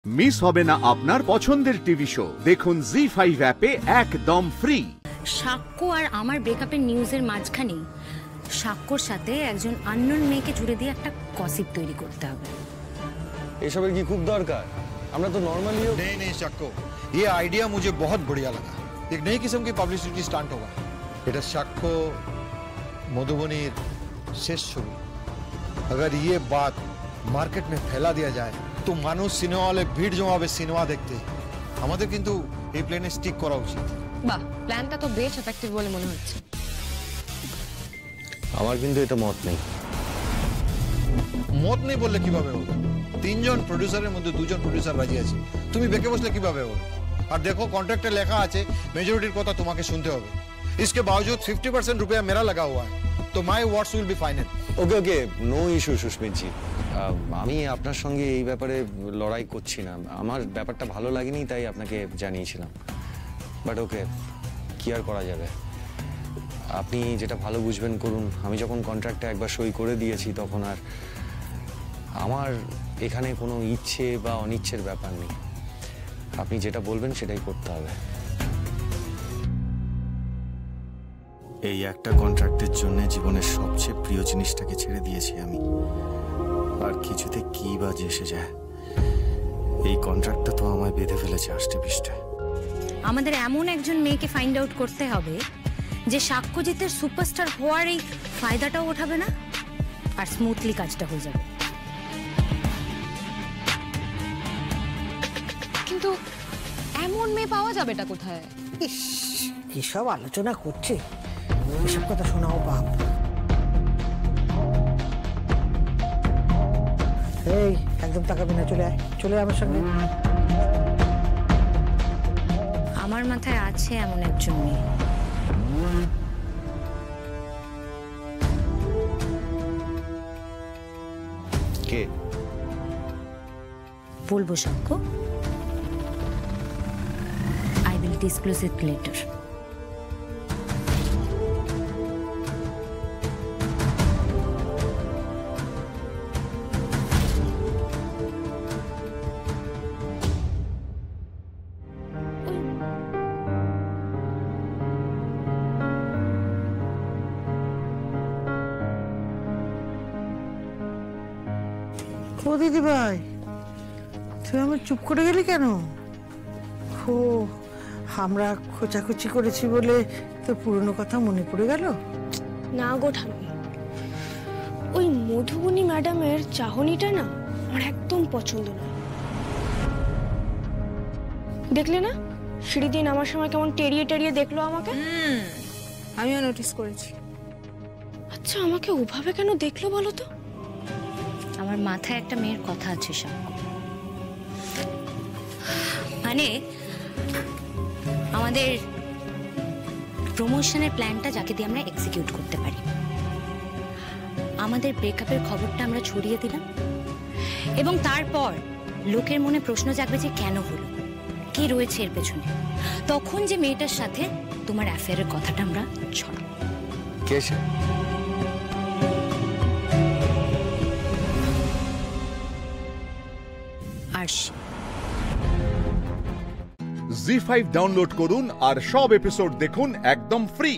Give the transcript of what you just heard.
Miss হবে না আপনার পছন্দের টিভি শো। দেখুন জি5 অ্যাপে একদম ফ্রি। সাক্ষ্য আর আমার ব্রেকআপের নিউজের মাঝখানে সাক্ষ্যর সাথে একজন আননোন মেয়েকে জুড়ে দিয়ে একটা গসিপ তৈরি করতে হবে। এসবের কি খুব দরকার? আমরা তো নর্মালি नहीं साक्ष्य, ये आइडिया मुझे बहुत बढ़िया लगा। एक नई किस्म की पब्लिसिटी स्टार्ट होगा। এটা साक्ष्य मधुबनीर शेष छवि। अगर ये बात मार्केट में फैला दिया जाए तो মানুষ সিনেমা হলে ভিড় জমাবে সিনেমা দেখতে। আমাদের কিন্তু এই প্ল্যানে স্টিক করা উচিত। বাহ, প্ল্যানটা তো বেশ এফেক্টিভ বলে মনে হচ্ছে। আমার কিন্তু এটা মত নেই। মত নেই বললে কিভাবে হবে? তিনজন প্রোডিউসারের মধ্যে দুজন প্রোডিউসার রাজি আছে, তুমি বেঁকে বসলে কিভাবে হবে? আর দেখো কন্ট্রাক্টে লেখা আছে মেজরিটির কথা তোমাকে শুনতে হবে। इसके बावजूद 50% रुपया मेरा लगा हुआ है, तो my words will be final. Okay okay, no issue Susmit ji. আমি আপনার সঙ্গে এই ব্যাপারে লড়াই করছি না। আমার ব্যাপারটা ভালো লাগেনি তাই আপনাকে জানিয়েছিলাম। বাট ওকে, কি আর করা যাবে? আপনি যেটা ভালো বুঝবেন করুন। আমি যখন কন্ট্রাক্টে একবার সই করে দিয়েছি তখন আর আমার এখানে কোনো ইচ্ছে বা অনিচ্ছের ব্যাপার নেই। আপনি যেটা বলবেন সেটাই করতে হবে। এই একটা কন্ট্রাক্টের জন্য জীবনের সবচেয়ে প্রিয় জিনিসটাকে ছেড়ে দিয়েছি আমি। আর কিছুতে কি বা এসে যায়, এই কন্ট্রাক্টটা তো আমায় বেঁধে ফেলেছে আষ্টে পৃষ্ঠে। আমাদের এমন একজন মেয়েকে ফাইন্ড আউট করতে হবে যে সাক্ষ্যজিতের সুপারস্টার হওয়ার এই ফায়দাটাও ওঠাবে না, আর স্মুথলি কাজটা হয়ে যাবে। কিন্তু এমন মেয়ে পাওয়া যাবেটা কোথায়? কি সব আলোচনা করছে, এসব কথা শোনাও বাপ। এই একদম তাকাবি না, চলে আয়, চলে আয় আমার সঙ্গে। আমার মাথায় আছে এমন একজন মেয়ে। কে? বলবো সাক্ষ্য, I will disclose it later. ও দিদি ভাই, তুই আমার চুপ করে গেলি কেন? ও, আমরা খোঁচাখুচি করেছি বলে তোর পুরনো কথা মনে পড়ে গেল? না গো ঠাম্মি, ওই মধুবনী ম্যাডামের চাহনিটা না আমার একদম পছন্দ নয়। দেখলে না সিঁড়ি দিয়ে নামার সময় কেমন টেরিয়ে টেরিয়ে দেখলো আমাকে? আমিও নোটিস করেছি। আচ্ছা, আমাকে ওভাবে কেন দেখলো বলো তো? আমার মাথায় একটা মেয়ের কথা আছে সাক্ষ্য। মানে আমাদের প্রমোশনের প্ল্যানটা যাকে দিয়ে আমরা এক্সিকিউট করতে পারি। আমাদের ব্রেকআপের খবরটা আমরা ছড়িয়ে দিলাম এবং তারপর লোকের মনে প্রশ্ন জাগবে যে কেন হলো, কে রয়েছে এর পেছনে। তখন যে মেয়েটার সাথে তোমার অ্যাফেয়ারের কথাটা আমরা ছড়াবো। কে সে? জি5 ডাউনলোড করুন আর সব এপিসোড দেখুন একদম ফ্রি।